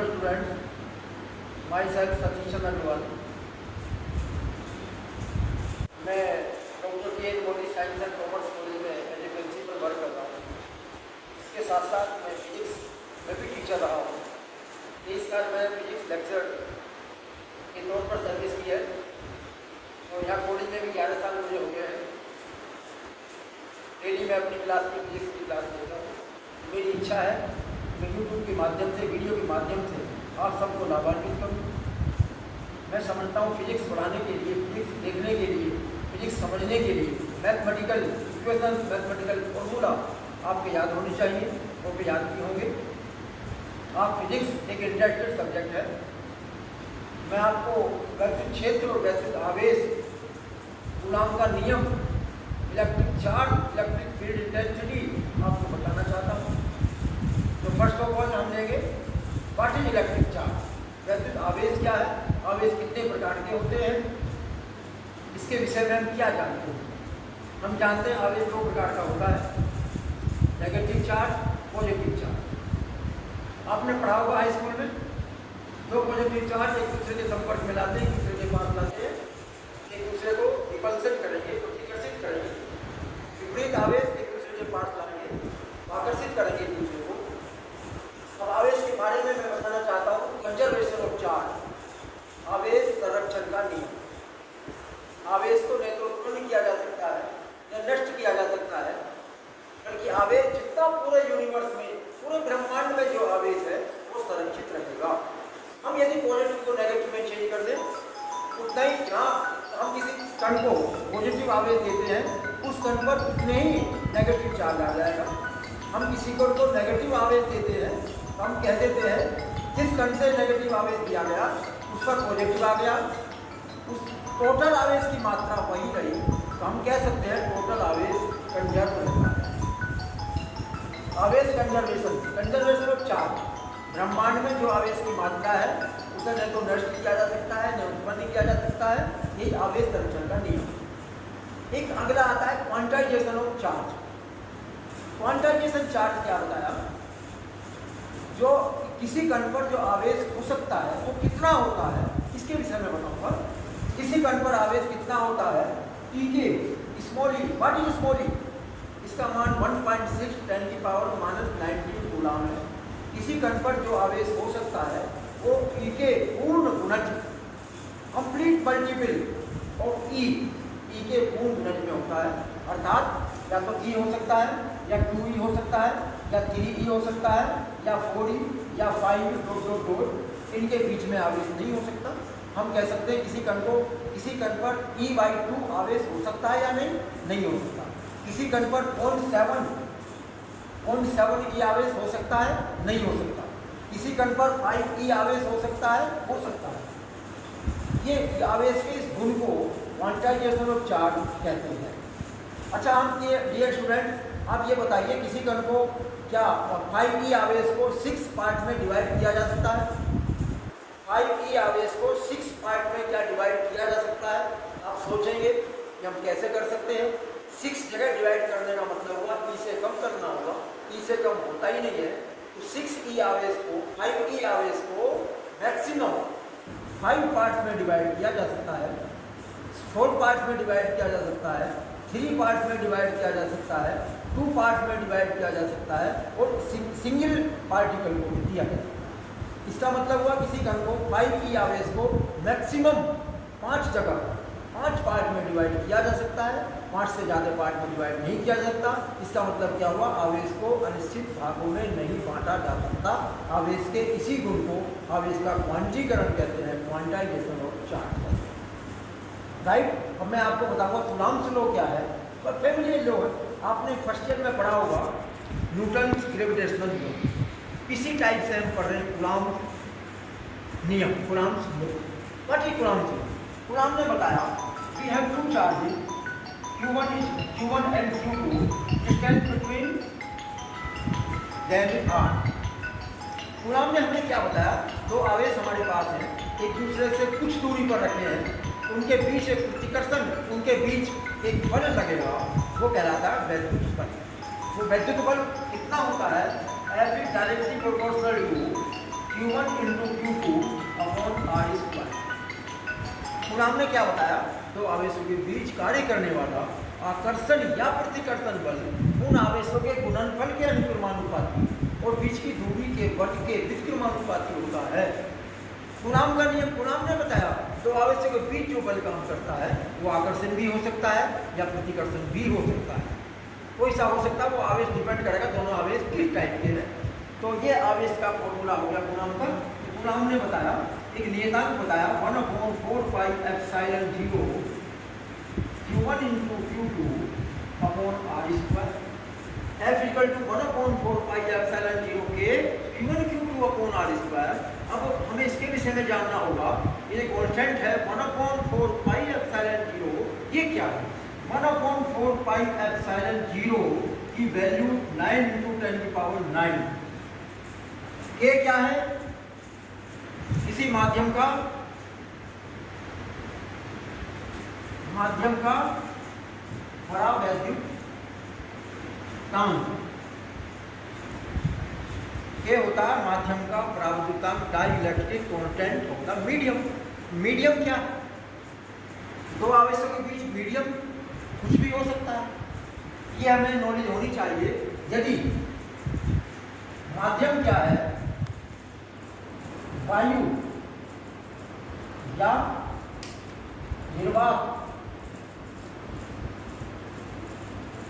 Dear students, myself Satish Chandra Agarwal, मैं doctor के Modi science and commerce college में as a principal work कर रहा हूँ। इसके साथ साथ मैं फिजिक्स में भी टीचर रहा हूँ। इस साल मैं फिजिक्स लेक्चर के तौर पर सर्विस की है और यहाँ कॉलेज में भी 11 साल मुझे हो गए हैं। डेली मैं अपनी क्लास में फिजिक्स की क्लास लेता हूँ। मेरी इच्छा है कि यूट्यूब के माध्यम से, वीडियो के माध्यम से आप सबको लाभान्वित करूँ। मैं समझता हूँ फिजिक्स पढ़ाने के लिए, फिजिक्स देखने के लिए, फिजिक्स समझने के लिए मैथमेटिकल इक्वेशन, मैथमेटिकल फॉर्मूला आपके याद होने चाहिए और भी याद भी होंगे। आप फिजिक्स एक इंटरेस्टेड सब्जेक्ट है। मैं आपको वैद्युत क्षेत्र और वैद्युत आवेश, कूलॉम का नियम, electric charge, electric field intensity आपको बताना चाहता हूँ। तो फर्स्ट ऑफ ऑल हम लेंगे व्हाट इज इलेक्ट्रिक चार्ज। वैद्युत आवेश क्या है, आवेश कितने प्रकार के होते हैं, इसके विषय में हम क्या जानते हैं। हम जानते हैं आवेश दो प्रकार का होता है, नेगेटिव चार्ज, पॉजिटिव चार्ज। आपने पढ़ा होगा हाई स्कूल में, दो पॉजिटिव चार्ज एक दूसरे के संपर्क में लाते हैं, एक दूसरे के पास लाते हैं, एक दूसरे को रिपल्सन करेंगे, प्रतिकर्षित करेंगे। विपरीत आवेश एक दूसरे के पास लाएंगे, आकर्षित करेंगे एक दूसरे को। अब आवेश के बारे में मैं बताना चाहता हूँ कंजर्वेशन ऑफ चार्ज, आवेश संरक्षण का नियम। आवेश को नहीं तो उत्पन्न किया जा सकता है या नष्ट किया जा सकता है, बल्कि आवेश जितना पूरे यूनिवर्स में, पूरे ब्रह्मांड में जो आवेश है वो संरक्षित रहेगा। हम यदि पॉजिटिव को नेगेटिव में चेंज कर दें, उतना ही जहाँ हम किसी कण को पॉजिटिव आवेश देते हैं उस कण पर उतने ही नेगेटिव चार्ज आ जाएगा। हम किसी कण को नेगेटिव आवेश देते हैं, हम कह देते हैं जिस कण से नेगेटिव आवेश दिया गया उस पर पॉजिटिव आ गया, उस टोटल आवेश की मात्रा वही रही, तो हम कह सकते हैं टोटल आवेश कंजर्व रहता है। आवेश कंजर्वेशन, कंजर्वेशन ऑफ चार्ज, ब्रह्मांड में जो आवेश की मात्रा है उसे न तो नष्ट किया जा सकता है, न उत्पन्न किया जा सकता है। यही आवेश संरक्षण का नियम। एक अगला आता है quantization of charge. Quantization charge क्या बताया, जो किसी कण पर जो आवेश हो सकता है वो कितना होता है, इसके विषय में बताऊंगा। किसी कण पर आवेश कितना होता है, ई के small E, what is small E, इसका मान 1.6 10⁻⁻19 कूलॉम है। किसी कण पर जो आवेश हो सकता है वो ई के पूर्ण गुणज, कंप्लीट मल्टीपल ऑफ ई के पूर्ण गुणज में होता है। अर्थात या तो ई हो सकता है, या 2e हो सकता है, या 3e हो सकता है, या 4e या 5 ... इनके बीच में आवेश नहीं हो सकता। हम कह सकते हैं किसी कण पर e/2 आवेश हो सकता है या नहीं हो सकता। किसी कण पर 0.7e आवेश हो सकता है, नहीं हो सकता। किसी कण पर 5e आवेश हो सकता है। ये आवेश के इस गुण को क्वांटाइजेशन ऑफ चार्ज कहते हैं। अच्छा, हम डियर स्टूडेंट आप ये बताइए किसी कण को क्या 5e आवेश को 6 पार्ट में डिवाइड किया जा सकता है? 5e आवेश को 6 पार्ट में क्या डिवाइड किया जा सकता है? आप सोचेंगे कि हम कैसे कर सकते हैं। 6 जगह डिवाइड करने का मतलब हुआ e से कम करना होगा, e से कम होता ही नहीं है। तो 6e आवेश को, 5e आवेश को मैक्सिमम 5 पार्ट में डिवाइड किया जा सकता है, 4 पार्ट में डिवाइड किया जा सकता है, 3 पार्ट में डिवाइड किया जा सकता है, 2 पार्ट में डिवाइड किया जा सकता है और सिंगल पार्टिकल को भी दिया जा सकता है। इसका मतलब हुआ किसी कण को 5e आवेश को मैक्सिमम 5 जगह 5 पार्ट में डिवाइड किया जा सकता है, 5 से ज़्यादा पार्ट में डिवाइड नहीं किया जा सकता। इसका मतलब क्या हुआ, आवेश को अनिश्चित भागों में नहीं बांटा जा सकता। आवेश के इसी गुण को आवेश का क्वांटीकरण कहते हैं, क्वांटाइजेशन ऑफ चार्ज कहते हैं। राइट। अब मैं आपको बताऊंगा कूलॉम्स लॉ क्या है, और फैमिलियर लॉ है। आपने फर्स्ट ईयर में पढ़ा होगा न्यूटन्स ग्रेविटेशनल लॉ। इसी टाइप से हम पढ़ रहे हैं कूलॉम नियम, Coulomb's law. What is Coulomb's law? Coulomb ने बताया we have 2 charges, Q1 and Q2, distance between them are। कूलॉम ने हमें क्या बताया, 2 आवेश हमारे पास हैं, एक दूसरे से कुछ दूरी पर रखे हैं, उनके बीच एक प्रतिकर्षण, उनके बीच एक बल लगेगा, वो कहलाता है वैद्युत बल। वो वैद्युत बल कितना होता है, as it directly proportional to Q1 into Q2 upon r square. Coulomb ने क्या बताया, दो आवेशों के बीच कार्य करने वाला आकर्षण या प्रतिकर्षण बल उन आवेशों के गुणनफल के अनुक्रमानुपाती और बीच की दूरी के वर्ग के व्युत्क्रमानुपाती होता है। कूलॉम का नियम कूलॉम ने बताया, दो आवेशों के बीच जो बल काम करता है वो आकर्षण भी हो सकता है या प्रतिकर्षण भी हो सकता है। कोई सा हो सकता है, वो आवेश डिपेंड करेगा दोनों आवेश किस टाइप के हैं। तो ये आवेश का फॉर्मूला हो गया कूलॉम का। कूलॉम ने बताया, एक नियतांक बताया 1/4 pi epsilon 0 Q1 into Q2 upon r square. F equal to 1/4 pi epsilon 0 के Q1 Q2 upon r square. अब हमें इसके विषय में जानना होगा, ये कांस्टेंट है 1/4 पाई एप्सिलॉन 0, ये क्या है? 1/4 पाई एप्सिलॉन 0 की वैल्यू 9 इंटू 10⁹ के क्या है? किसी माध्यम का परावैद्युतांक के होता है, माध्यम का परावैद्युतांक डाइलेक्ट्रिक कांस्टेंट होता है मीडियम। मीडियम क्या? दो आवेशों के बीच मीडियम कुछ भी हो सकता है, ये हमें नॉलेज होनी चाहिए। यदि माध्यम क्या है, वायु या निर्वात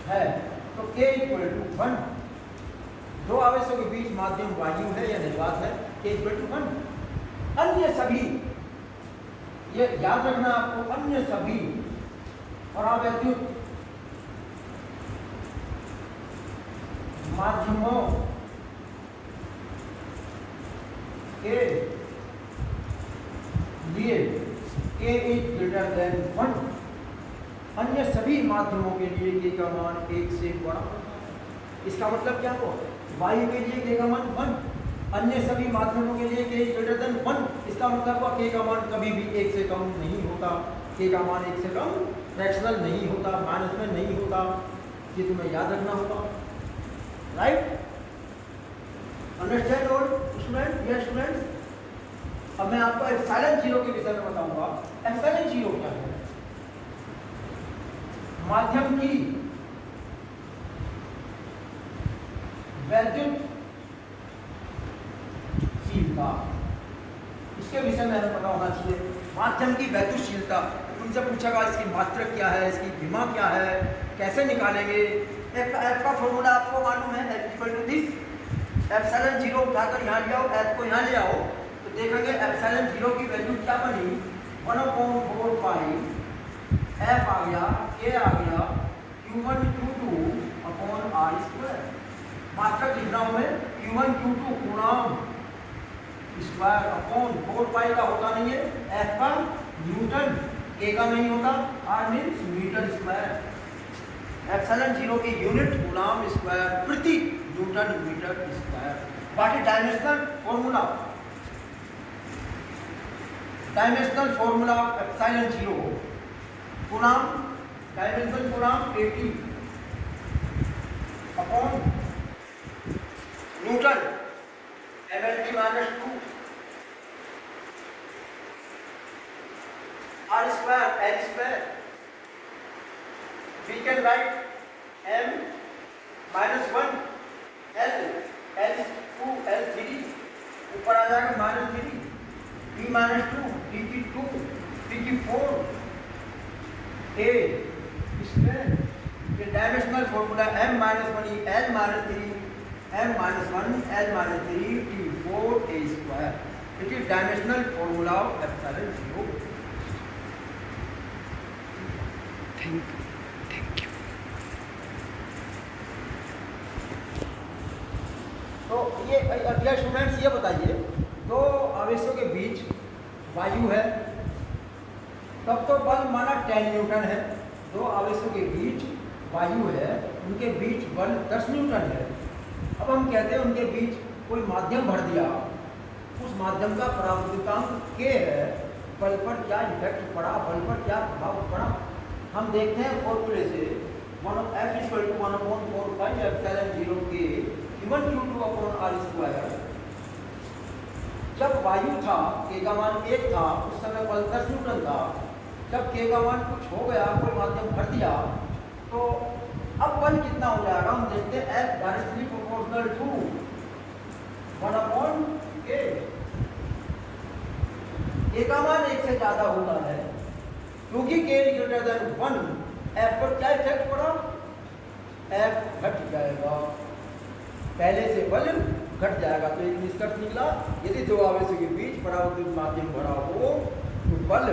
है तो K इक्वल टू 1। दो आवेशों के बीच माध्यम वायु है या निर्वात है, K इक्वल टू 1। अन्य सभी, ये याद रखना आपको, अन्य सभी परावैद्युत माध्यमों के लिए K इज ग्रेटर देन 1। अन्य सभी माध्यमों के लिए K का मान 1 से बड़ा होता है। इसका मतलब क्या हो, वायु के लिए K का मान 1, अन्य सभी माध्यमों के लिए K इज ग्रेटर देन 1। इसका मतलब हुआ K का मान कभी भी 1 से कम नहीं होता, K का मान 1 से कम फ्रैक्शनल नहीं होता, माइनस में नहीं होता। ये तुम्हें याद रखना होगा, right? Understand all student? Yes students. अब मैं आपको एप्सिलॉन 0 के विषय में बताऊंगा। एप्सिलॉन 0 क्या है? माध्यम की वैद्युत शीलता, इसके विषय में हमें पता होना चाहिए। माध्यम की वैद्युतशीलता, तुमसे पूछेगा इसकी मात्रा क्या है, इसकी विमा क्या है, कैसे निकालेंगे? F का फॉर्मूला आपको मालूम है, F equal to this. Epsilon 0 उठाकर यहाँ ले आओ, F को यहाँ ले आओ तो देखेंगे एप्सिलॉन 0 की वैल्यू क्या बनी, 1/4 पाई F आ गया, K आ गया, Q1 Q2 upon r square. मात्रक लिख रहा हूँ मैं, Q1 Q2 Coulomb square upon 4 पाई का होता नहीं है, F का न्यूटन, K का नहीं होता, R means metre square. Epsilon 0 की यूनिट कूलॉम स्क्वायर प्रति Newton metre square. What is dimensional formula? Dimensional formula of epsilon 0 Coulomb, dimensional Coulomb 80 upon Newton mLT minus 2 R square L square. We can write m minus 1 L 2 L3 ऊपर आ जाएगा -3 d minus 2 d की 2 d की 4 a square. ये dimensional formula m minus 1 L minus 3 m minus 1 L minus 3 d 4 a square. It is dimensional formula of epsilon 0। Thank you. तो ये अगला students ये बताइए, दो आवेशों के बीच वायु है, तब तो बल माना 10 न्यूटन है। दो आवेशों के बीच वायु है, उनके बीच बल 10 न्यूटन है। अब हम कहते हैं उनके बीच कोई माध्यम भर दिया, उस माध्यम का परावैद्युतांक K है, बल पर क्या इफेक्ट पड़ा, बल पर क्या प्रभाव पड़ा, हम देखते हैं फॉर्मूले से। F equal to 1/4 pi epsilon 0 K Q1 Q2 upon r square. जब वायु था, के का मान 1 था, उस समय बल 10 न्यूटन था। जब के का मान कुछ हो गया, कोई माध्यम भर दिया, तो अब बल कितना हो जाएगा हम देखते हैं। F directly proportional to 1/k। K का मान 1 से ज्यादा होता है, क्योंकि k ग्रेटर देन 1, F पर क्या इफेक्ट पड़ा, F घट जाएगा, पहले से बल घट जाएगा। तो एक निष्कर्ष निकला, यदि दो आवेशों के बीच परावर्तित माध्यम भरा हो तो बल